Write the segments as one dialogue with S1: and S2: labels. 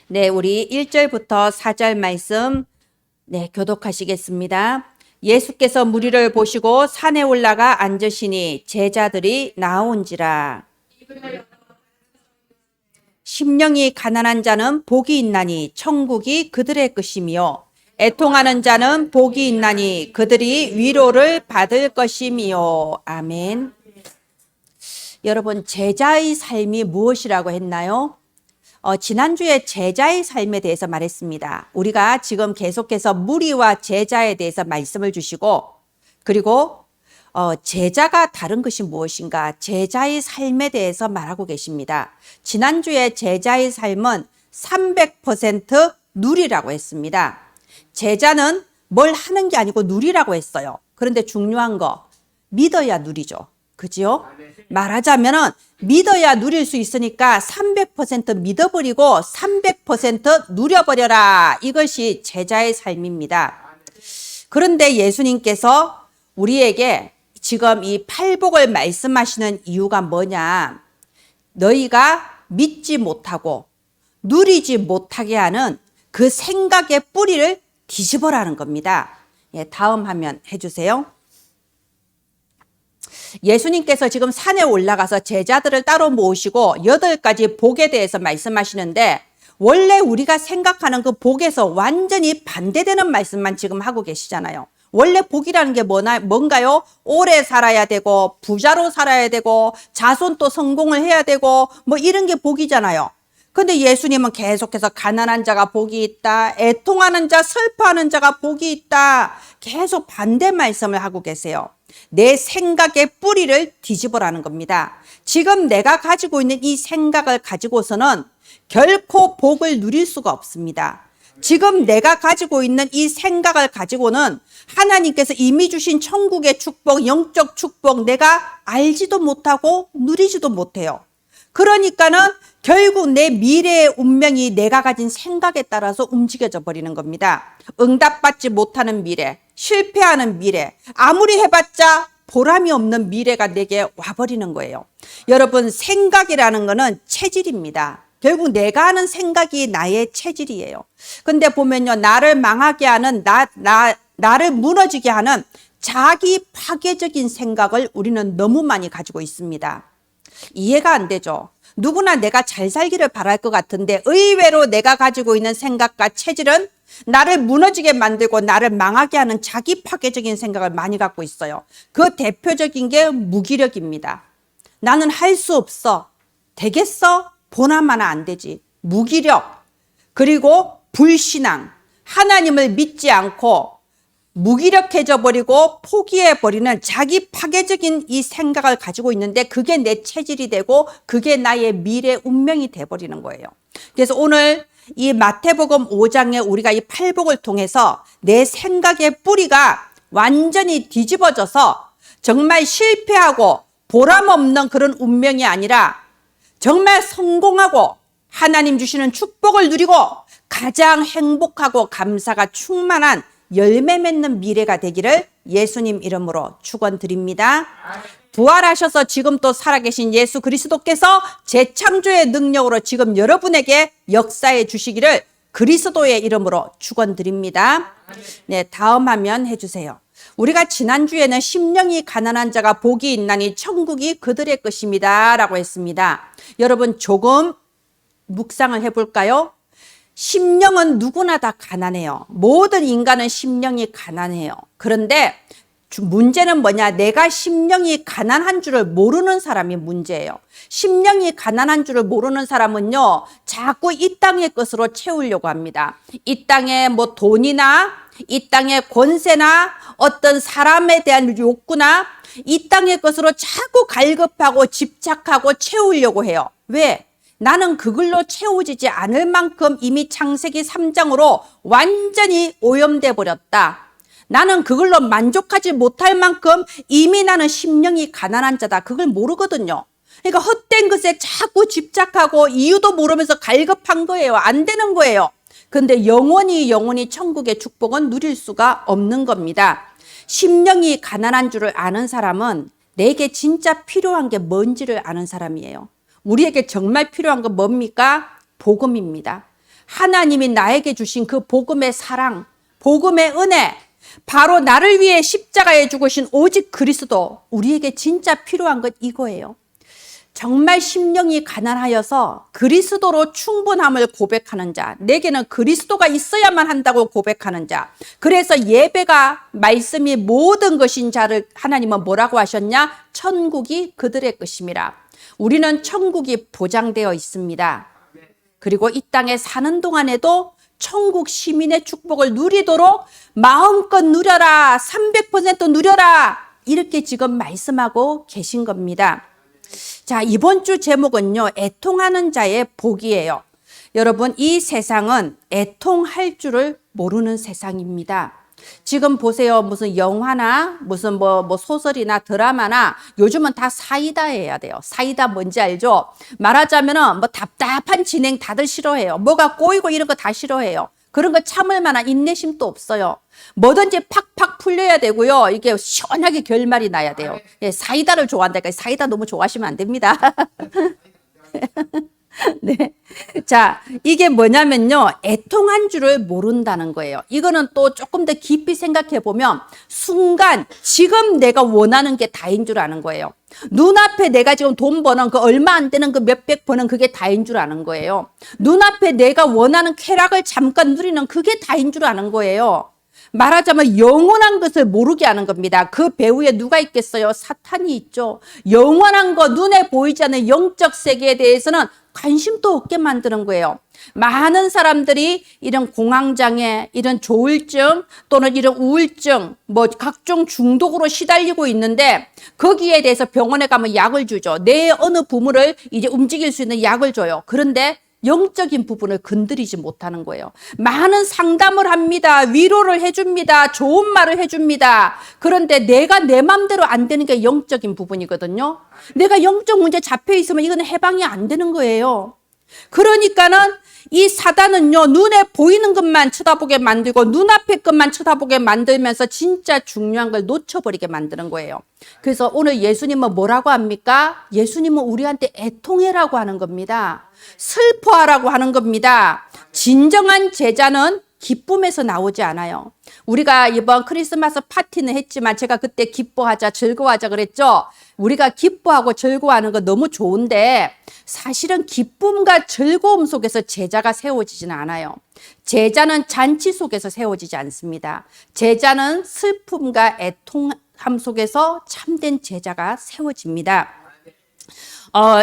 S1: 네, 우리 1절부터 4절 말씀 교독하시겠습니다. 예수께서 무리를 보시고 산에 올라가 앉으시니 제자들이 나온지라. 심령이 가난한 자는 복이 있나니 천국이 그들의 것이며 애통하는 자는 복이 있나니 그들이 위로를 받을 것이며. 아멘. 여러분, 제자의 삶이 무엇이라고 했나요? 지난주에 제자의 삶에 대해서 말했습니다. 우리가 지금 계속해서 무리와 제자에 대해서 말씀을 주시고, 그리고 제자가 다른 것이 무엇인가, 제자의 삶에 대해서 말하고 계십니다. 지난주에 제자의 삶은 300% 누리라고 했습니다. 제자는 뭘 하는 게 아니고 누리라고 했어요. 그런데 중요한 거, 믿어야 누리죠. 그지요? 말하자면은 믿어야 누릴 수 있으니까 300% 믿어버리고 300% 누려버려라. 이것이 제자의 삶입니다. 그런데 예수님께서 우리에게 지금 이 팔복을 말씀하시는 이유가 뭐냐? 너희가 믿지 못하고 누리지 못하게 하는 그 생각의 뿌리를 뒤집어라는 겁니다. 다음 화면 해주세요. 예수님께서 지금 산에 올라가서 제자들을 따로 모으시고 8가지 복에 대해서 말씀하시는데, 원래 우리가 생각하는 그 복에서 완전히 반대되는 말씀만 지금 하고 계시잖아요. 원래 복이라는 게 뭔가요? 오래 살아야 되고 부자로 살아야 되고 자손도 성공을 해야 되고 뭐 이런 게 복이잖아요. 근데 예수님은 계속해서 가난한 자가 복이 있다, 애통하는 자, 슬퍼하는 자가 복이 있다, 계속 반대 말씀을 하고 계세요. 내 생각의 뿌리를 뒤집어라는 겁니다. 지금 내가 가지고 있는 이 생각을 가지고서는 결코 복을 누릴 수가 없습니다. 지금 내가 가지고 있는 이 생각을 가지고는 하나님께서 이미 주신 천국의 축복, 영적 축복 내가 알지도 못하고 누리지도 못해요. 그러니까는 결국 내 미래의 운명이 내가 가진 생각에 따라서 움직여져 버리는 겁니다. 응답받지 못하는 미래, 실패하는 미래, 아무리 해봤자 보람이 없는 미래가 내게 와버리는 거예요. 여러분, 생각이라는 거는 체질입니다. 결국 내가 하는 생각이 나의 체질이에요. 근데 보면요, 나를 망하게 하는, 나를 무너지게 하는 자기 파괴적인 생각을 우리는 너무 많이 가지고 있습니다. 이해가 안 되죠? 누구나 내가 잘 살기를 바랄 것 같은데 의외로 내가 가지고 있는 생각과 체질은 나를 무너지게 만들고 나를 망하게 하는 자기 파괴적인 생각을 많이 갖고 있어요. 그 대표적인 게 무기력입니다. 나는 할 수 없어. 되겠어? 보나마나 안 되지. 무기력. 그리고 불신앙. 하나님을 믿지 않고 무기력해져 버리고 포기해 버리는 자기 파괴적인 이 생각을 가지고 있는데, 그게 내 체질이 되고 그게 나의 미래 운명이 돼 버리는 거예요. 그래서 오늘 이 마태복음 5장에 우리가 이 팔복을 통해서 내 생각의 뿌리가 완전히 뒤집어져서 정말 실패하고 보람 없는 그런 운명이 아니라 정말 성공하고 하나님 주시는 축복을 누리고 가장 행복하고 감사가 충만한 열매 맺는 미래가 되기를 예수님 이름으로 축원드립니다. 부활하셔서 지금 또 살아계신 예수 그리스도께서 재창조의 능력으로 지금 여러분에게 역사해 주시기를 그리스도의 이름으로 축원드립니다. 네, 다음 화면 해주세요. 우리가 지난주에는 심령이 가난한 자가 복이 있나니 천국이 그들의 것입니다 라고 했습니다. 여러분, 조금 묵상을 해볼까요? 심령은 누구나 다 가난해요. 모든 인간은 심령이 가난해요. 그런데 문제는 뭐냐? 내가 심령이 가난한 줄을 모르는 사람이 문제예요. 심령이 가난한 줄을 모르는 사람은요, 자꾸 이 땅의 것으로 채우려고 합니다. 이 땅의 뭐 돈이나 이 땅의 권세나 어떤 사람에 대한 욕구나 이 땅의 것으로 자꾸 갈급하고 집착하고 채우려고 해요. 왜? 나는 그걸로 채워지지 않을 만큼 이미 창세기 3장으로 완전히 오염돼 버렸다. 나는 그걸로 만족하지 못할 만큼 이미 나는 심령이 가난한 자다. 그걸 모르거든요. 그러니까 헛된 것에 자꾸 집착하고 이유도 모르면서 갈급한 거예요. 안 되는 거예요. 근데 영원히 천국의 축복은 누릴 수가 없는 겁니다. 심령이 가난한 줄을 아는 사람은 내게 진짜 필요한 게 뭔지를 아는 사람이에요. 우리에게 정말 필요한 건 뭡니까? 복음입니다. 하나님이 나에게 주신 그 복음의 사랑, 복음의 은혜, 바로 나를 위해 십자가에 죽으신 오직 그리스도, 우리에게 진짜 필요한 것 이거예요. 정말 심령이 가난하여서 그리스도로 충분함을 고백하는 자, 내게는 그리스도가 있어야만 한다고 고백하는 자, 그래서 예배가 말씀이 모든 것인 자를 하나님은 뭐라고 하셨냐? 천국이 그들의 것임이라. 우리는 천국이 보장되어 있습니다. 그리고 이 땅에 사는 동안에도 천국 시민의 축복을 누리도록 마음껏 누려라, 300% 누려라, 이렇게 지금 말씀하고 계신 겁니다. 자, 이번 주 제목은요, 애통하는 자의 복이에요. 여러분, 이 세상은 애통할 줄을 모르는 세상입니다. 지금 보세요. 무슨 영화나 무슨 뭐 소설이나 드라마나 요즘은 다 사이다 해야 돼요. 사이다 뭔지 알죠? 말하자면은 뭐 답답한 진행 다들 싫어해요. 뭐가 꼬이고 이런 거 다 싫어해요. 그런 거 참을 만한 인내심도 없어요. 뭐든지 팍팍 풀려야 되고요. 이게 시원하게 결말이 나야 돼요. 예, 사이다를 좋아한다니까 사이다 너무 좋아하시면 안 됩니다. 네. 자, 이게 뭐냐면요, 애통한 줄을 모른다는 거예요. 이거는 또 조금 더 깊이 생각해 보면 순간 지금 내가 원하는 게 다인 줄 아는 거예요. 눈앞에 내가 지금 돈 버는 그 얼마 안 되는 그 몇백 버는 그게 다인 줄 아는 거예요. 눈앞에 내가 원하는 쾌락을 잠깐 누리는 그게 다인 줄 아는 거예요. 말하자면 영원한 것을 모르게 하는 겁니다. 그 배후에 누가 있겠어요? 사탄이 있죠. 영원한 거, 눈에 보이지 않는 영적 세계에 대해서는 관심도 없게 만드는 거예요. 많은 사람들이 이런 공황장애, 이런 조울증 또는 이런 우울증, 뭐 각종 중독으로 시달리고 있는데 거기에 대해서 병원에 가면 약을 주죠. 내 어느 부분을 이제 움직일 수 있는 약을 줘요. 그런데 영적인 부분을 건드리지 못하는 거예요. 많은 상담을 합니다. 위로를 해줍니다. 좋은 말을 해줍니다. 그런데 내가 내 맘대로 안 되는 게 영적인 부분이거든요. 내가 영적 문제 잡혀 있으면 이건 해방이 안 되는 거예요. 그러니까는 이 사단은요, 눈에 보이는 것만 쳐다보게 만들고 눈앞의 것만 쳐다보게 만들면서 진짜 중요한 걸 놓쳐버리게 만드는 거예요. 그래서 오늘 예수님은 뭐라고 합니까? 예수님은 우리한테 애통해라고 하는 겁니다. 슬퍼하라고 하는 겁니다. 진정한 제자는 기쁨에서 나오지 않아요. 우리가 이번 크리스마스 파티는 했지만 제가 그때 기뻐하자, 즐거워하자 그랬죠. 우리가 기뻐하고 즐거워하는 거 너무 좋은데 사실은 기쁨과 즐거움 속에서 제자가 세워지지는 않아요. 제자는 잔치 속에서 세워지지 않습니다. 제자는 슬픔과 애통함 속에서 참된 제자가 세워집니다.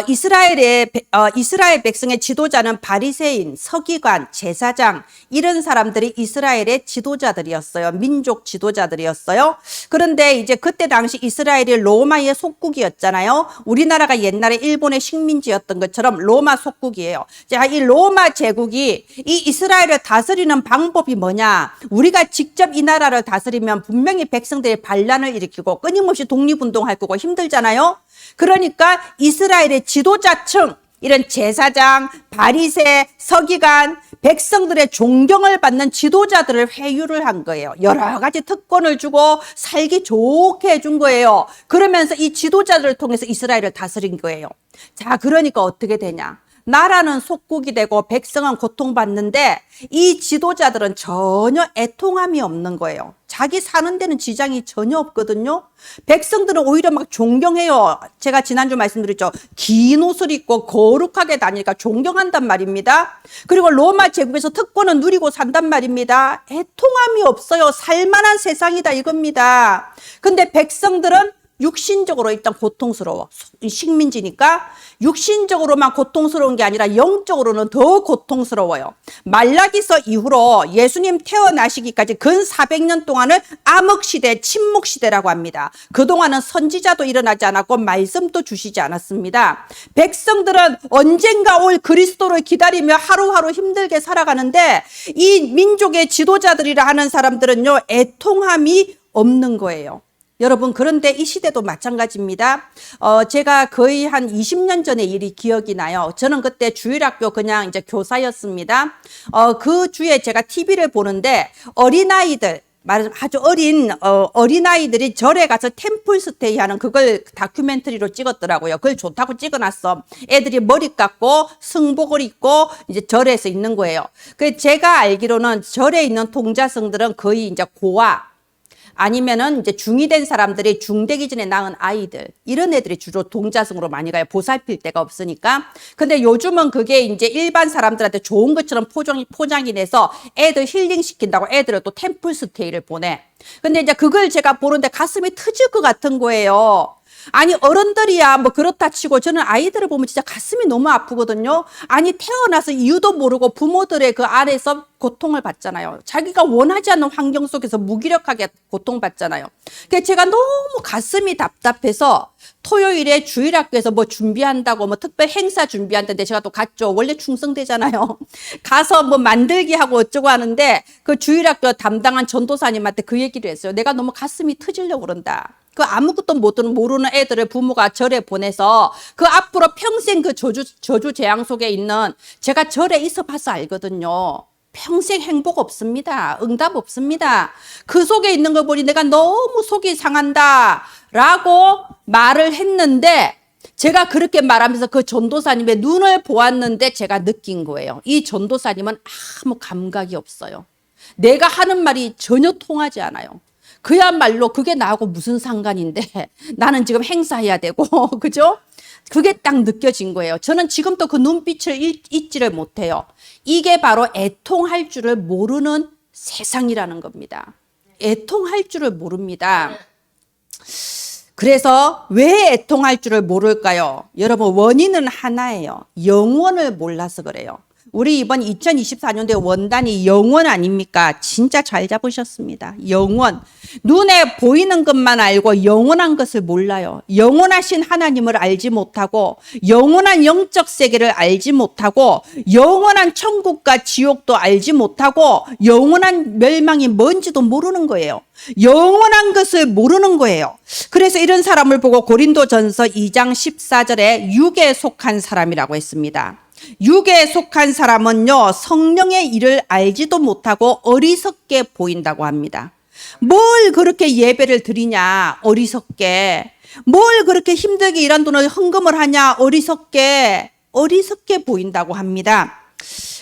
S1: 이스라엘 백성의 지도자는 바리새인, 서기관, 제사장, 이런 사람들이 이스라엘의 지도자들이었어요. 민족 지도자들이었어요. 그런데 이제 그때 당시 이스라엘이 로마의 속국이었잖아요. 우리나라가 옛날에 일본의 식민지였던 것처럼 로마 속국이에요. 자, 이 로마 제국이 이 이스라엘을 다스리는 방법이 뭐냐? 우리가 직접 이 나라를 다스리면 분명히 백성들이 반란을 일으키고 끊임없이 독립운동할 거고 힘들잖아요. 그러니까 이스라엘의 지도자층, 이런 제사장, 바리새, 서기관, 백성들의 존경을 받는 지도자들을 회유를 한 거예요. 여러 가지 특권을 주고 살기 좋게 해준 거예요. 그러면서 이 지도자들을 통해서 이스라엘을 다스린 거예요. 자, 그러니까 어떻게 되냐? 나라는 속국이 되고 백성은 고통받는데 이 지도자들은 전혀 애통함이 없는 거예요. 자기 사는 데는 지장이 전혀 없거든요. 백성들은 오히려 막 존경해요. 제가 지난주 말씀드렸죠. 긴 옷을 입고 거룩하게 다니니까 존경한단 말입니다. 그리고 로마 제국에서 특권은 누리고 산단 말입니다. 애통함이 없어요. 살만한 세상이다 이겁니다. 근데 백성들은 육신적으로 일단 고통스러워. 식민지니까 육신적으로만 고통스러운 게 아니라 영적으로는 더 고통스러워요. 말라기서 이후로 예수님 태어나시기까지 근 400년 동안을 암흑시대, 침묵시대라고 합니다. 그동안은 선지자도 일어나지 않았고 말씀도 주시지 않았습니다. 백성들은 언젠가 올 그리스도를 기다리며 하루하루 힘들게 살아가는데 이 민족의 지도자들이라 하는 사람들은요, 애통함이 없는 거예요. 여러분, 그런데 이 시대도 마찬가지입니다. 제가 거의 한 20년 전의 일이 기억이 나요. 저는 그때 주일학교 그냥 이제 교사였습니다. 그 주에 제가 TV를 보는데 어린아이들, 말하자면 아주 어린아이들이 절에 가서 템플 스테이 하는 그걸 다큐멘터리로 찍었더라고요. 그걸 좋다고 찍어놨어. 애들이 머리 깎고 승복을 입고 이제 절에서 있는 거예요. 그 제가 알기로는 절에 있는 동자승들은 거의 이제 고아, 아니면은 이제 중이 된 사람들이 중되기 전에 낳은 아이들, 이런 애들이 주로 동자승으로 많이 가요. 보살필 데가 없으니까. 근데 요즘은 그게 이제 일반 사람들한테 좋은 것처럼 포장이 돼서 애들 힐링 시킨다고 애들을 또 템플 스테이를 보내. 근데 이제 그걸 제가 보는데 가슴이 터질 것 같은 거예요. 아니 어른들이야 뭐 그렇다 치고 저는 아이들을 보면 진짜 가슴이 너무 아프거든요. 아니 태어나서 이유도 모르고 부모들의 그 안에서 고통을 받잖아요. 자기가 원하지 않는 환경 속에서 무기력하게 고통받잖아요. 그래서 제가 너무 가슴이 답답해서 토요일에 주일학교에서 뭐 준비한다고 뭐 특별 행사 준비한다는데 제가 또 갔죠. 원래 충성되잖아요. 가서 뭐 만들기 하고 어쩌고 하는데 그 주일학교 담당한 전도사님한테 그 얘기를 했어요. 내가 너무 가슴이 터지려고 그런다. 그 아무것도 모르는 애들을 부모가 절에 보내서 그 앞으로 평생 그 저주 재앙 속에 있는, 제가 절에 있어 봐서 알거든요. 평생 행복 없습니다. 응답 없습니다. 그 속에 있는 걸 보니 내가 너무 속이 상한다 라고 말을 했는데, 제가 그렇게 말하면서 그 전도사님의 눈을 보았는데 제가 느낀 거예요. 이 전도사님은 아무 감각이 없어요. 내가 하는 말이 전혀 통하지 않아요. 그야말로 그게 나하고 무슨 상관인데 나는 지금 행사해야 되고 그죠? 그게 딱 느껴진 거예요. 저는 지금도 그 눈빛을 잊지를 못해요. 이게 바로 애통할 줄을 모르는 세상이라는 겁니다. 애통할 줄을 모릅니다. 그래서 왜 애통할 줄을 모를까요? 여러분 원인은 하나예요. 영원을 몰라서 그래요. 우리 이번 2024년도에 원단이 영원 아닙니까? 진짜 잘 잡으셨습니다. 영원. 눈에 보이는 것만 알고 영원한 것을 몰라요. 영원하신 하나님을 알지 못하고 영원한 영적 세계를 알지 못하고 영원한 천국과 지옥도 알지 못하고 영원한 멸망이 뭔지도 모르는 거예요. 영원한 것을 모르는 거예요. 그래서 이런 사람을 보고 고린도전서 2장 14절에 육에 속한 사람이라고 했습니다. 육에 속한 사람은요, 성령의 일을 알지도 못하고 어리석게 보인다고 합니다. 뭘 그렇게 예배를 드리냐, 어리석게. 뭘 그렇게 힘들게 일한 돈을 헌금을 하냐, 어리석게 보인다고 합니다.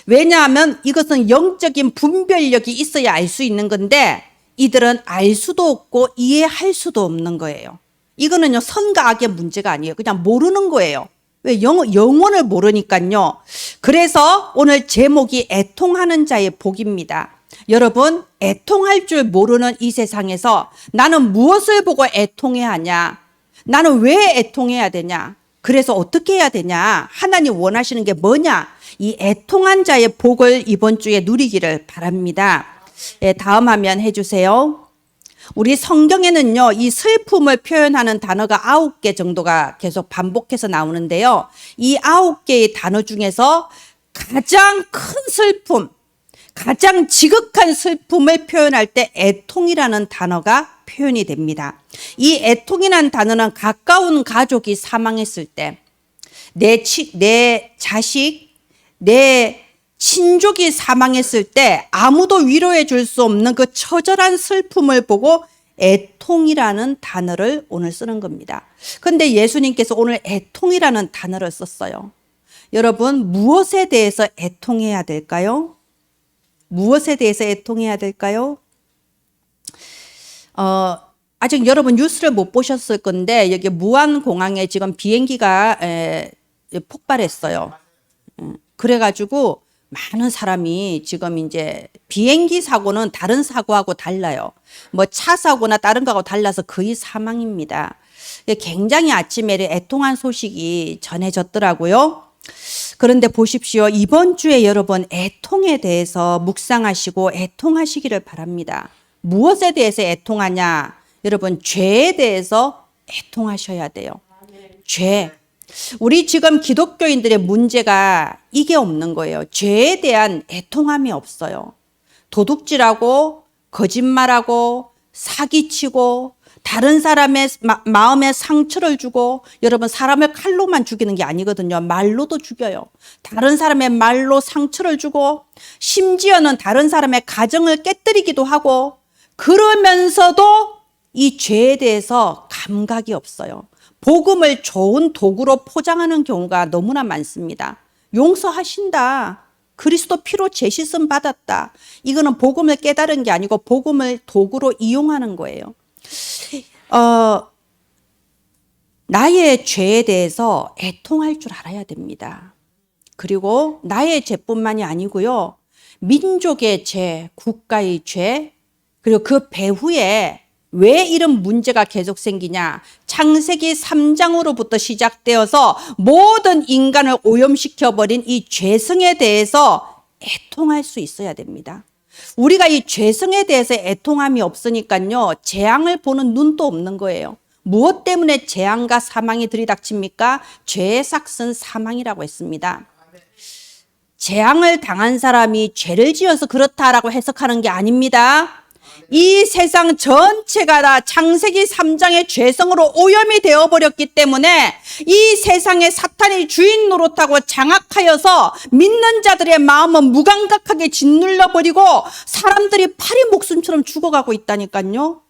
S1: 왜냐하면 이것은 영적인 분별력이 있어야 알 수 있는 건데, 이들은 알 수도 없고 이해할 수도 없는 거예요. 이거는요, 선과 악의 문제가 아니에요. 그냥 모르는 거예요. 왜? 영혼을 모르니까요. 그래서 오늘 제목이 애통하는 자의 복입니다. 여러분, 애통할 줄 모르는 이 세상에서 나는 무엇을 보고 애통해야 하냐? 나는 왜 애통해야 되냐? 그래서 어떻게 해야 되냐? 하나님 원하시는 게 뭐냐? 이 애통한 자의 복을 이번 주에 누리기를 바랍니다. 네, 다음 화면 해주세요. 우리 성경에는요, 이 슬픔을 표현하는 단어가 9개 정도가 계속 반복해서 나오는데요. 이 9개의 단어 중에서 가장 큰 슬픔, 가장 지극한 슬픔을 표현할 때 애통이라는 단어가 표현이 됩니다. 이 애통이라는 단어는 가까운 가족이 사망했을 때, 내 자식, 내 친족이 사망했을 때 아무도 위로해 줄 수 없는 그 처절한 슬픔을 보고 애통이라는 단어를 오늘 쓰는 겁니다. 그런데 예수님께서 오늘 애통이라는 단어를 썼어요. 여러분, 무엇에 대해서 애통해야 될까요? 무엇에 대해서 애통해야 될까요? 아직 여러분 뉴스를 못 보셨을 건데 여기 무안공항에 지금 비행기가 폭발했어요. 그래가지고 많은 사람이 지금 이제 비행기 사고는 다른 사고하고 달라요. 뭐 차 사고나 다른 거하고 달라서 거의 사망입니다. 굉장히 아침에 애통한 소식이 전해졌더라고요. 그런데 보십시오. 이번 주에 여러분 애통에 대해서 묵상하시고 애통하시기를 바랍니다. 무엇에 대해서 애통하냐? 여러분 죄에 대해서 애통하셔야 돼요. 죄. 우리 지금 기독교인들의 문제가 이게 없는 거예요. 죄에 대한 애통함이 없어요. 도둑질하고 거짓말하고 사기치고 다른 사람의 마음에 상처를 주고, 여러분 사람을 칼로만 죽이는 게 아니거든요. 말로도 죽여요. 다른 사람의 말로 상처를 주고 심지어는 다른 사람의 가정을 깨뜨리기도 하고 그러면서도 이 죄에 대해서 감각이 없어요. 복음을 좋은 도구로 포장하는 경우가 너무나 많습니다. 용서하신다. 그리스도 피로 죄씻음 받았다. 이거는 복음을 깨달은 게 아니고 복음을 도구로 이용하는 거예요. 나의 죄에 대해서 애통할 줄 알아야 됩니다. 그리고 나의 죄뿐만이 아니고요. 민족의 죄, 국가의 죄, 그리고 그 배후에 왜 이런 문제가 계속 생기냐. 창세기 3장으로부터 시작되어서 모든 인간을 오염시켜버린 이 죄성에 대해서 애통할 수 있어야 됩니다. 우리가 이 죄성에 대해서 애통함이 없으니까요. 재앙을 보는 눈도 없는 거예요. 무엇 때문에 재앙과 사망이 들이닥칩니까? 죄의 삭은 사망이라고 했습니다. 재앙을 당한 사람이 죄를 지어서 그렇다라고 해석하는 게 아닙니다. 이 세상 전체가 다 창세기 3장의 죄성으로 오염이 되어버렸기 때문에 이 세상에 사탄이 주인 노릇하고 장악하여서 믿는 자들의 마음은 무감각하게 짓눌러버리고 사람들이 파리 목숨처럼 죽어가고 있다니까요.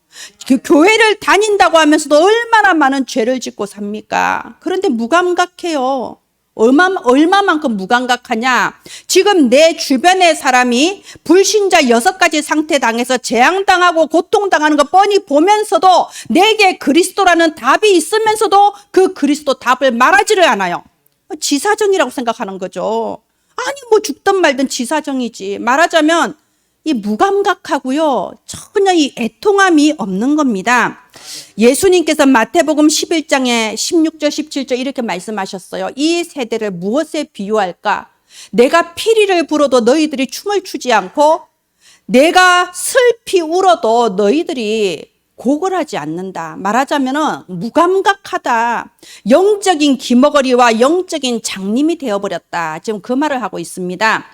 S1: 교회를 다닌다고 하면서도 얼마나 많은 죄를 짓고 삽니까? 그런데 무감각해요. 얼마만큼 무감각하냐? 지금 내 주변의 사람이 불신자 6가지 상태 당해서 재앙당하고 고통당하는 거 뻔히 보면서도 내게 그리스도라는 답이 있으면서도 그 그리스도 답을 말하지를 않아요. 지사정이라고 생각하는 거죠. 아니 뭐 죽든 말든 지사정이지. 말하자면 이 무감각하고요. 전혀 이 애통함이 없는 겁니다. 예수님께서 마태복음 11장에 16절 17절 이렇게 말씀하셨어요. 이 세대를 무엇에 비유할까? 내가 피리를 불어도 너희들이 춤을 추지 않고 내가 슬피 울어도 너희들이 곡을 하지 않는다. 말하자면 무감각하다. 영적인 기머거리와 영적인 장님이 되어버렸다. 지금 그 말을 하고 있습니다.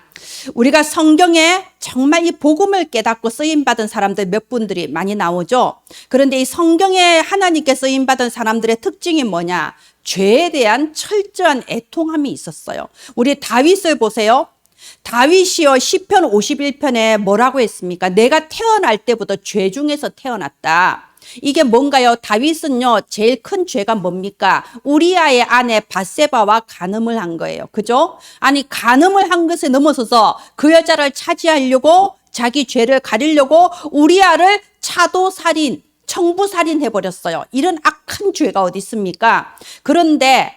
S1: 우리가 성경에 정말 이 복음을 깨닫고 쓰임받은 사람들 몇 분들이 많이 나오죠. 그런데 이 성경에 하나님께 쓰임받은 사람들의 특징이 뭐냐? 죄에 대한 철저한 애통함이 있었어요. 우리 다윗을 보세요. 다윗이요 시편 51편에 뭐라고 했습니까? 내가 태어날 때부터 죄 중에서 태어났다. 이게 뭔가요? 다윗은요 제일 큰 죄가 뭡니까? 우리아의 아내 밧세바와 간음을 한 거예요. 그죠? 아니 간음을 한 것에 넘어서서 그 여자를 차지하려고 자기 죄를 가리려고 우리아를 차도살인, 청부살인 해버렸어요. 이런 악한 죄가 어디 있습니까? 그런데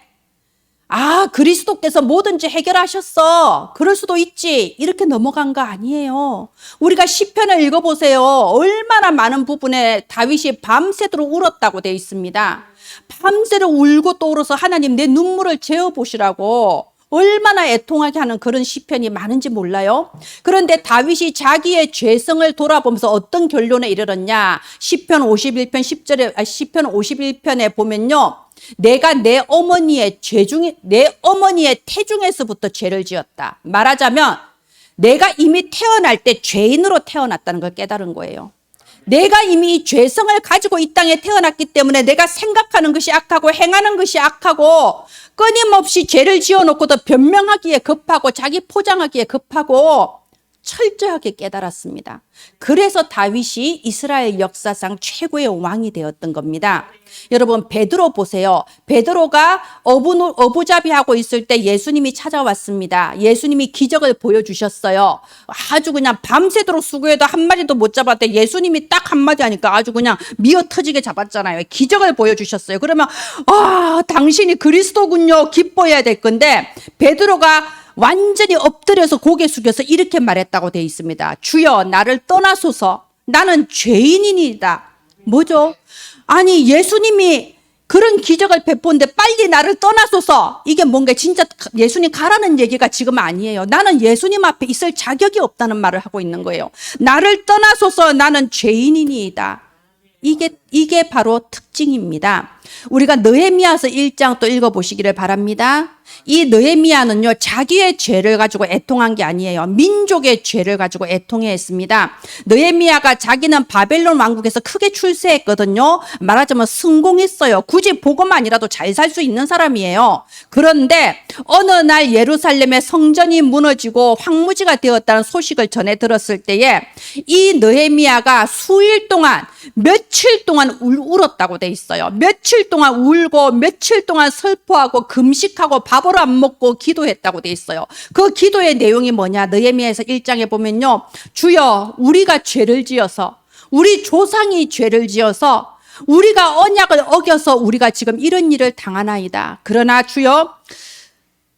S1: 그리스도께서 뭐든지 해결하셨어. 그럴 수도 있지. 이렇게 넘어간 거 아니에요. 우리가 시편을 읽어보세요. 얼마나 많은 부분에 다윗이 밤새도록 울었다고 되어 있습니다. 밤새도록 울고 또 울어서 하나님 내 눈물을 재어보시라고 얼마나 애통하게 하는 그런 시편이 많은지 몰라요. 그런데 다윗이 자기의 죄성을 돌아보면서 어떤 결론에 이르렀냐. 시편 51편 10절에 시편 51편에 보면요. 내가 내 어머니의 태중에서부터 죄를 지었다. 말하자면 내가 이미 태어날 때 죄인으로 태어났다는 걸 깨달은 거예요. 내가 이미 이 죄성을 가지고 이 땅에 태어났기 때문에 내가 생각하는 것이 악하고 행하는 것이 악하고 끊임없이 죄를 지어놓고도 변명하기에 급하고 자기 포장하기에 급하고 철저하게 깨달았습니다. 그래서 다윗이 이스라엘 역사상 최고의 왕이 되었던 겁니다. 여러분 베드로 보세요. 베드로가 어부잡이하고 있을 때 예수님이 찾아왔습니다. 예수님이 기적을 보여주셨어요. 아주 그냥 밤새도록 수고해도 한 마리도 못 잡았대. 예수님이 딱 한마디 하니까 아주 그냥 미어 터지게 잡았잖아요. 기적을 보여주셨어요. 그러면 당신이 그리스도군요. 기뻐해야 될 건데 베드로가 완전히 엎드려서 고개 숙여서 이렇게 말했다고 되어 있습니다. 주여 나를 떠나소서 나는 죄인이니이다. 뭐죠? 아니 예수님이 그런 기적을 베푸는데 빨리 나를 떠나소서. 이게 뭔가 진짜 예수님 가라는 얘기가 지금 아니에요. 나는 예수님 앞에 있을 자격이 없다는 말을 하고 있는 거예요. 나를 떠나소서 나는 죄인이니이다. 이게 바로 특징입니다. 우리가 느헤미야서 1장 또 읽어보시기를 바랍니다. 이 느헤미야는요, 자기의 죄를 가지고 애통한 게 아니에요. 민족의 죄를 가지고 애통했습니다. 느헤미야가 자기는 바벨론 왕국에서 크게 출세했거든요. 말하자면 성공했어요. 굳이 복음만이라도 잘 살 수 있는 사람이에요. 그런데 어느 날 예루살렘의 성전이 무너지고 황무지가 되었다는 소식을 전해 들었을 때에 이 느헤미야가 수일 동안, 며칠 동안 울었다고 돼 있어요. 며칠 동안 울고 며칠 동안 슬퍼하고 금식하고 밥을 안 먹고 기도했다고 돼 있어요. 그 기도의 내용이 뭐냐? 느헤미야에서 1장에 보면요, 주여, 우리가 죄를 지어서, 우리 조상이 죄를 지어서 우리가 언약을 어겨서 우리가 지금 이런 일을 당하나이다. 그러나 주여,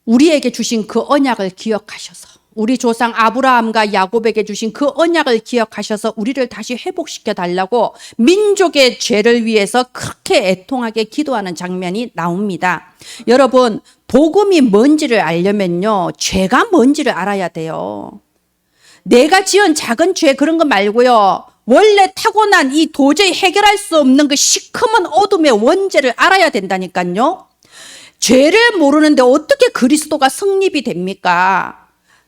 S1: 우리에게 주신 그 언약을 기억하셔서, 우리 조상 아브라함과 야곱에게 주신 그 언약을 기억하셔서 우리를 다시 회복시켜 달라고 민족의 죄를 위해서 그렇게 애통하게 기도하는 장면이 나옵니다. 여러분, 복음이 뭔지를 알려면요, 죄가 뭔지를 알아야 돼요. 내가 지은 작은 죄 그런 거 말고요, 원래 타고난 이 도저히 해결할 수 없는 그 시커먼 어둠의 원죄를 알아야 된다니까요. 죄를 모르는데 어떻게 그리스도가 성립이 됩니까?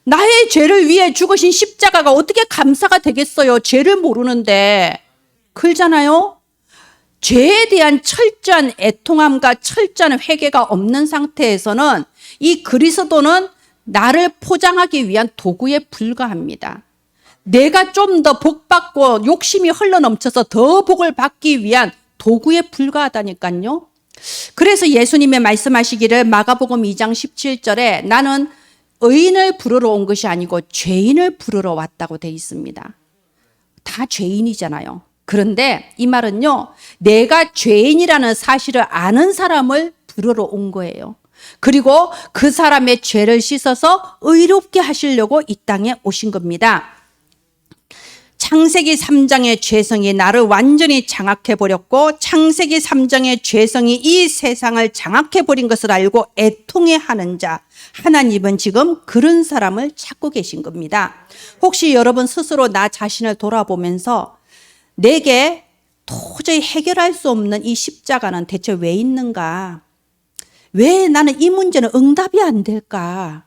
S1: 나의 죄를 위해 죽으신 십자가가 어떻게 감사가 되겠어요? 죄를 모르는데. 그러잖아요. 죄에 대한 철저한 애통함과 철저한 회개가 없는 상태에서는 이 그리스도는 나를 포장하기 위한 도구에 불과합니다. 내가 좀 더 복받고 욕심이 흘러넘쳐서 더 복을 받기 위한 도구에 불과하다니까요. 그래서 예수님의 말씀하시기를 마가복음 2장 17절에 나는 의인을 부르러 온 것이 아니고 죄인을 부르러 왔다고 돼 있습니다. 다 죄인이잖아요. 그런데 이 말은요, 내가 죄인이라는 사실을 아는 사람을 부르러 온 거예요. 그리고 그 사람의 죄를 씻어서 의롭게 하시려고 이 땅에 오신 겁니다. 창세기 3장의 죄성이 나를 완전히 장악해버렸고 창세기 3장의 죄성이 이 세상을 장악해버린 것을 알고 애통해하는 자, 하나님은 지금 그런 사람을 찾고 계신 겁니다. 혹시 여러분 스스로 나 자신을 돌아보면서 내게 도저히 해결할 수 없는 이 십자가는 대체 왜 있는가? 왜 나는 이 문제는 응답이 안 될까?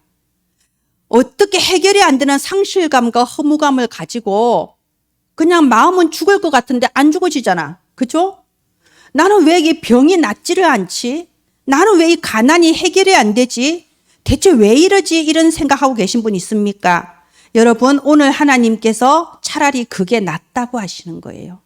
S1: 어떻게 해결이 안 되는 상실감과 허무감을 가지고 그냥 마음은 죽을 것 같은데 안 죽어지잖아. 그죠? 나는 왜 이 병이 낫지를 않지? 나는 왜 이 가난이 해결이 안 되지? 대체 왜 이러지? 이런 생각하고 계신 분 있습니까? 여러분, 오늘 하나님께서 차라리 그게 낫다고 하시는 거예요.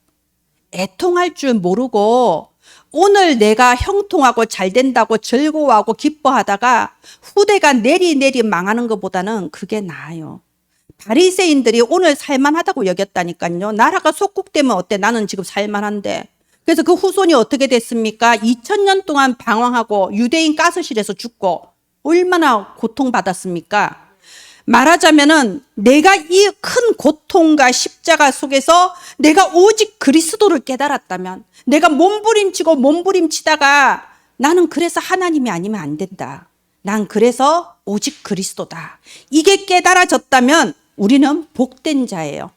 S1: 애통할 줄 모르고 오늘 내가 형통하고 잘 된다고 즐거워하고 기뻐하다가 후대가 내리 망하는 것보다는 그게 나아요. 바리새인들이 오늘 살만하다고 여겼다니까요. 나라가 속국되면 어때? 나는 지금 살만한데. 그래서 그 후손이 어떻게 됐습니까? 2000년 동안 방황하고 유대인 가스실에서 죽고 얼마나 고통받았습니까? 말하자면은 내가 이 큰 고통과 십자가 속에서 내가 오직 그리스도를 깨달았다면, 내가 몸부림치다가 나는 그래서 하나님이 아니면 안 된다, 난 그래서 오직 그리스도다, 이게 깨달아졌다면 우리는 복된 자예요.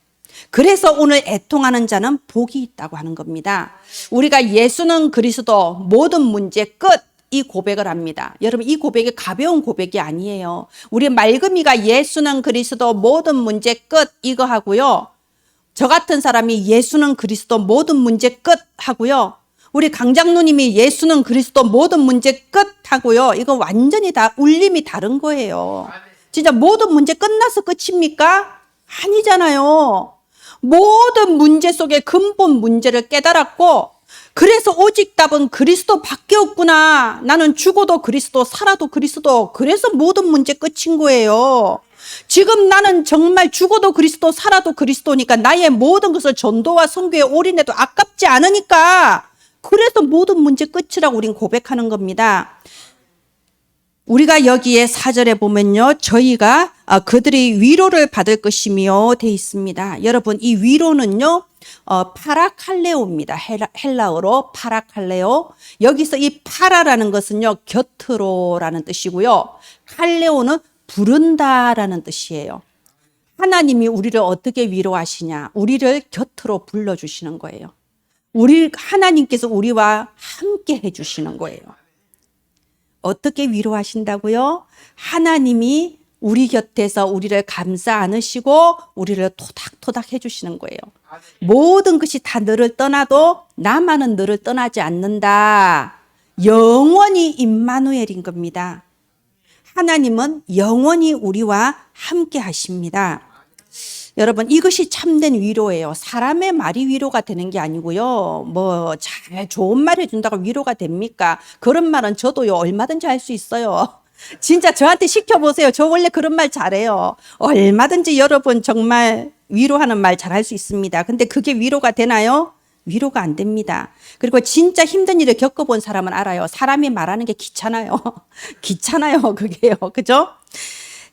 S1: 그래서 오늘 애통하는 자는 복이 있다고 하는 겁니다. 우리가 예수는 그리스도, 모든 문제 끝, 이 고백을 합니다. 여러분, 이 고백이 가벼운 고백이 아니에요. 우리 맑음이가 예수는 그리스도, 모든 문제 끝, 이거 하고요. 저 같은 사람이 예수는 그리스도, 모든 문제 끝 하고요. 우리 강장로님이 예수는 그리스도, 모든 문제 끝 하고요. 이거 완전히 다 울림이 다른 거예요. 진짜 모든 문제 끝나서 끝입니까? 아니잖아요. 모든 문제 속에 근본 문제를 깨달았고, 그래서 오직 답은 그리스도밖에 없구나. 나는 죽어도 그리스도, 살아도 그리스도. 그래서 모든 문제 끝인 거예요. 지금 나는 정말 죽어도 그리스도, 살아도 그리스도니까 나의 모든 것을 전도와 선교에 올인해도 아깝지 않으니까, 그래서 모든 문제 끝이라고 우린 고백하는 겁니다. 우리가 여기에 4절에 보면요, 저희가 그들이 위로를 받을 것이며 돼 있습니다. 여러분, 이 위로는요, 파라칼레오입니다. 헬라어로 파라칼레오. 여기서 이 파라라는 것은요, 곁으로라는 뜻이고요. 칼레오는 부른다라는 뜻이에요. 하나님이 우리를 어떻게 위로하시냐? 우리를 곁으로 불러주시는 거예요. 하나님께서 우리와 함께 해주시는 거예요. 어떻게 위로하신다고요? 하나님이 우리 곁에서 우리를 감싸 안으시고 우리를 토닥토닥 해주시는 거예요. 모든 것이 다 너를 떠나도 나만은 너를 떠나지 않는다. 영원히 임마누엘인 겁니다. 하나님은 영원히 우리와 함께 하십니다. 여러분, 이것이 참된 위로예요. 사람의 말이 위로가 되는 게 아니고요. 뭐 잘 좋은 말 해준다고 위로가 됩니까? 그런 말은 저도요 얼마든지 할 수 있어요. 진짜 저한테 시켜보세요. 저 원래 그런 말 잘해요. 얼마든지 여러분 정말 위로하는 말 잘할 수 있습니다. 근데 그게 위로가 되나요? 위로가 안 됩니다. 그리고 진짜 힘든 일을 겪어본 사람은 알아요. 사람이 말하는 게 귀찮아요. 귀찮아요, 그게요. 그죠?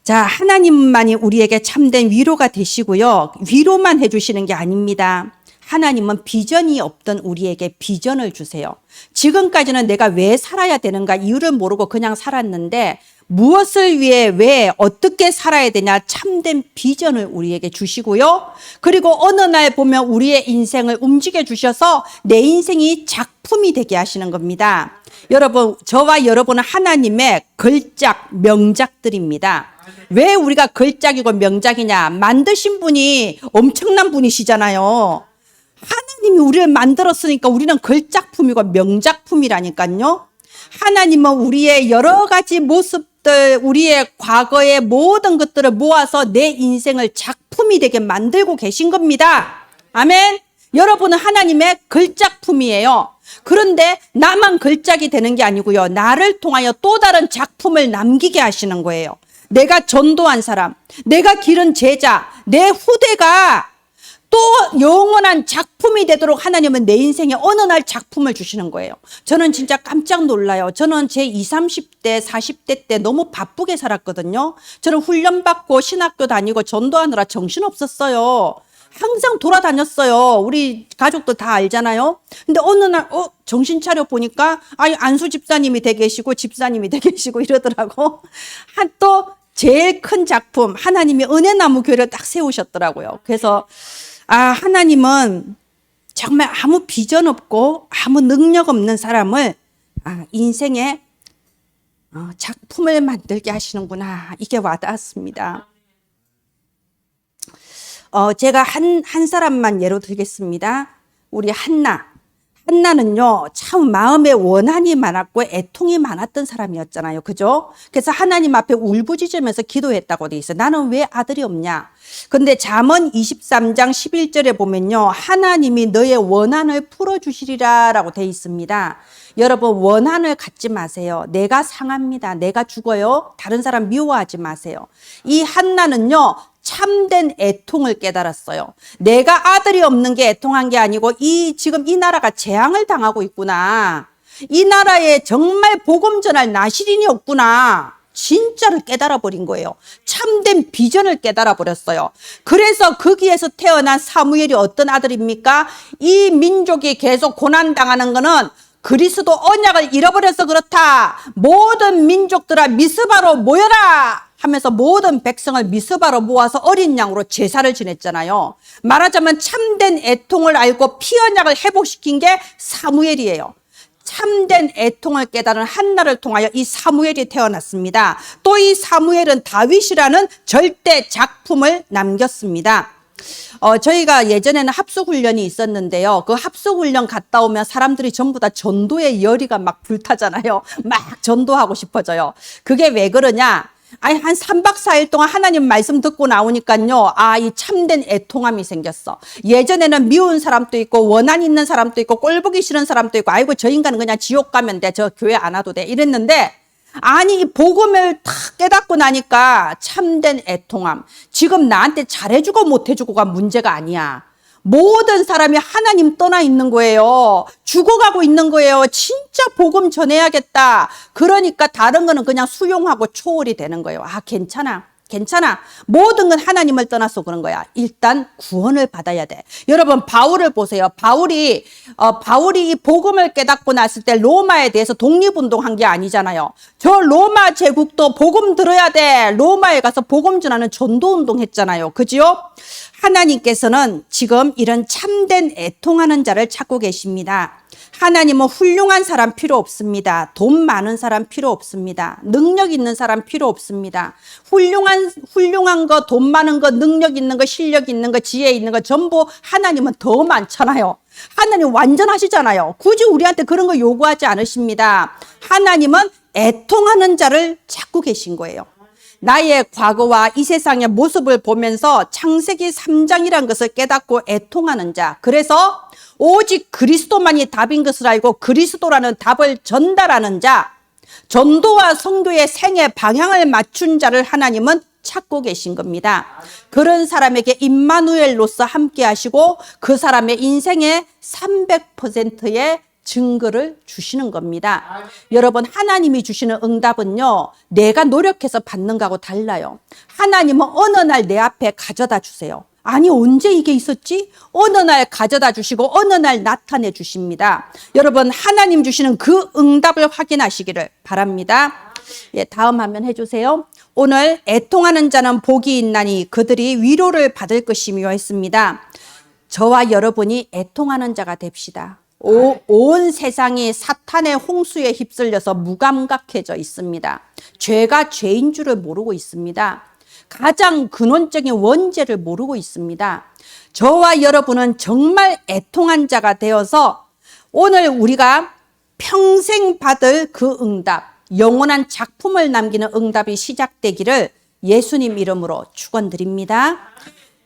S1: 자, 하나님만이 우리에게 참된 위로가 되시고요. 위로만 해주시는 게 아닙니다. 하나님은 비전이 없던 우리에게 비전을 주세요. 지금까지는 내가 왜 살아야 되는가 이유를 모르고 그냥 살았는데 무엇을 위해 왜 어떻게 살아야 되냐 참된 비전을 우리에게 주시고요. 그리고 어느 날 보면 우리의 인생을 움직여 주셔서 내 인생이 작품이 되게 하시는 겁니다. 여러분, 저와 여러분은 하나님의 걸작 명작들입니다. 왜 우리가 걸작이고 명작이냐? 만드신 분이 엄청난 분이시잖아요. 하나님이 우리를 만들었으니까 우리는 걸작품이고 명작품이라니까요. 하나님은 우리의 여러 가지 모습들, 우리의 과거의 모든 것들을 모아서 내 인생을 작품이 되게 만들고 계신 겁니다. 아멘. 여러분은 하나님의 걸작품이에요. 그런데 나만 걸작이 되는 게 아니고요. 나를 통하여 또 다른 작품을 남기게 하시는 거예요. 내가 전도한 사람, 내가 기른 제자, 내 후대가 또 영원한 작품이 되도록 하나님은 내 인생에 어느 날 작품을 주시는 거예요. 저는 진짜 깜짝 놀라요. 저는 제 20, 30대, 40대 때 너무 바쁘게 살았거든요. 저는 훈련받고 신학교 다니고 전도하느라 정신없었어요. 항상 돌아다녔어요. 우리 가족들 다 알잖아요. 근데 어느 날 정신 차려 보니까 안수 집사님이 돼 계시고 집사님이 돼 계시고 이러더라고. 또 제일 큰 작품 하나님이 은혜나무 교회를 딱 세우셨더라고요. 그래서 하나님은 정말 아무 비전 없고 아무 능력 없는 사람을 인생의 작품을 만들게 하시는구나. 이게 와닿았습니다. 제가 한 사람만 예로 들겠습니다. 우리 한나는요, 참 마음에 원한이 많았고 애통이 많았던 사람이었잖아요. 그죠? 그래서 하나님 앞에 울부짖으면서 기도했다고 돼 있어요. 나는 왜 아들이 없냐? 근데 잠언 23장 11절에 보면요, 하나님이 너의 원한을 풀어주시리라 라고 돼 있습니다. 여러분, 원한을 갖지 마세요. 내가 상합니다. 내가 죽어요. 다른 사람 미워하지 마세요. 이 한나는요, 참된 애통을 깨달았어요. 내가 아들이 없는 게 애통한 게 아니고 지금 이 나라가 재앙을 당하고 있구나. 이 나라에 정말 복음 전할 나시린이 없구나. 진짜를 깨달아 버린 거예요. 참된 비전을 깨달아 버렸어요. 그래서 거기에서 태어난 사무엘이 어떤 아들입니까? 이 민족이 계속 고난당하는 거는 그리스도 언약을 잃어버려서 그렇다. 모든 민족들아 미스바로 모여라 하면서 모든 백성을 미스바로 모아서 어린 양으로 제사를 지냈잖아요. 말하자면 참된 애통을 알고 피 언약을 회복시킨 게 사무엘이에요. 참된 애통을 깨달은 한나를 통하여 이 사무엘이 태어났습니다. 또 이 사무엘은 다윗이라는 절대 작품을 남겼습니다. 저희가 예전에는 합숙훈련이 있었는데요. 그 합숙훈련 갔다 오면 사람들이 전부 다 전도의 열의가 막 불타잖아요. 막 전도하고 싶어져요. 그게 왜 그러냐? 한 3박 4일 동안 하나님 말씀 듣고 나오니까요. 이 참된 애통함이 생겼어. 예전에는 미운 사람도 있고 원한 있는 사람도 있고 꼴보기 싫은 사람도 있고 아이고 저 인간은 그냥 지옥 가면 돼. 저 교회 안 와도 돼. 이랬는데 이 복음을 탁 깨닫고 나니까 참된 애통함. 지금 나한테 잘해주고 못해주고가 문제가 아니야. 모든 사람이 하나님 떠나 있는 거예요. 죽어가고 있는 거예요. 진짜 복음 전해야겠다. 그러니까 다른 거는 그냥 수용하고 초월이 되는 거예요. 괜찮아. 모든 건 하나님을 떠나서 그런 거야. 일단 구원을 받아야 돼. 여러분, 바울을 보세요. 바울이 이 복음을 깨닫고 났을 때 로마에 대해서 독립운동한 게 아니잖아요. 저 로마 제국도 복음 들어야 돼. 로마에 가서 복음 전하는 전도운동 했잖아요. 그지요? 하나님께서는 지금 이런 참된 애통하는 자를 찾고 계십니다. 하나님은 훌륭한 사람 필요 없습니다. 돈 많은 사람 필요 없습니다. 능력 있는 사람 필요 없습니다. 훌륭한 거, 돈 많은 거, 능력 있는 거, 실력 있는 거, 지혜 있는 거 전부 하나님은 더 많잖아요. 하나님 완전하시잖아요. 굳이 우리한테 그런 거 요구하지 않으십니다. 하나님은 애통하는 자를 찾고 계신 거예요. 나의 과거와 이 세상의 모습을 보면서 창세기 3장이라는 것을 깨닫고 애통하는 자. 그래서 오직 그리스도만이 답인 것을 알고 그리스도라는 답을 전달하는 자. 전도와 성도의 생애 방향을 맞춘 자를 하나님은 찾고 계신 겁니다. 그런 사람에게 임마누엘로서 함께 하시고 그 사람의 인생의 300%의 증거를 주시는 겁니다. 여러분, 하나님이 주시는 응답은요, 내가 노력해서 받는 거하고 달라요. 하나님은 어느 날 내 앞에 가져다 주세요. 아니, 언제 이게 있었지? 어느 날 가져다 주시고 어느 날 나타내 주십니다. 여러분, 하나님 주시는 그 응답을 확인하시기를 바랍니다. 예, 다음 화면 해주세요. 오늘 애통하는 자는 복이 있나니 그들이 위로를 받을 것이며 했습니다. 저와 여러분이 애통하는 자가 됩시다. 온 세상이 사탄의 홍수에 휩쓸려서 무감각해져 있습니다. 죄가 죄인 줄을 모르고 있습니다. 가장 근원적인 원죄를 모르고 있습니다. 저와 여러분은 정말 애통한 자가 되어서 오늘 우리가 평생 받을 그 응답, 영원한 작품을 남기는 응답이 시작되기를 예수님 이름으로 축원드립니다.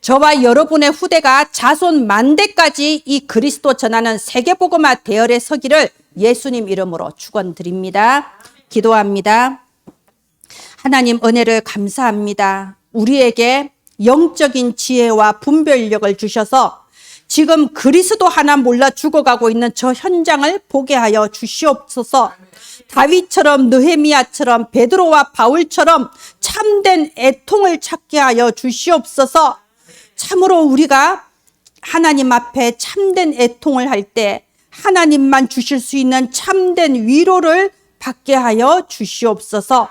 S1: 저와 여러분의 후대가 자손 만대까지 이 그리스도 전하는 세계복음화 대열에 서기를 예수님 이름으로 축원드립니다. 기도합니다. 하나님, 은혜를 감사합니다. 우리에게 영적인 지혜와 분별력을 주셔서 지금 그리스도 하나 몰라 죽어가고 있는 저 현장을 보게 하여 주시옵소서. 다윗처럼, 느헤미야처럼, 베드로와 바울처럼 참된 애통을 찾게 하여 주시옵소서. 참으로 우리가 하나님 앞에 참된 애통을 할 때 하나님만 주실 수 있는 참된 위로를 받게 하여 주시옵소서.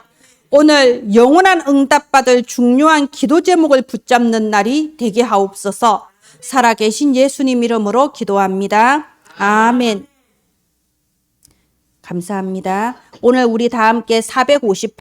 S1: 오늘 영원한 응답받을 중요한 기도 제목을 붙잡는 날이 되게 하옵소서. 살아계신 예수님 이름으로 기도합니다. 아멘. 감사합니다. 오늘 우리 다 함께 450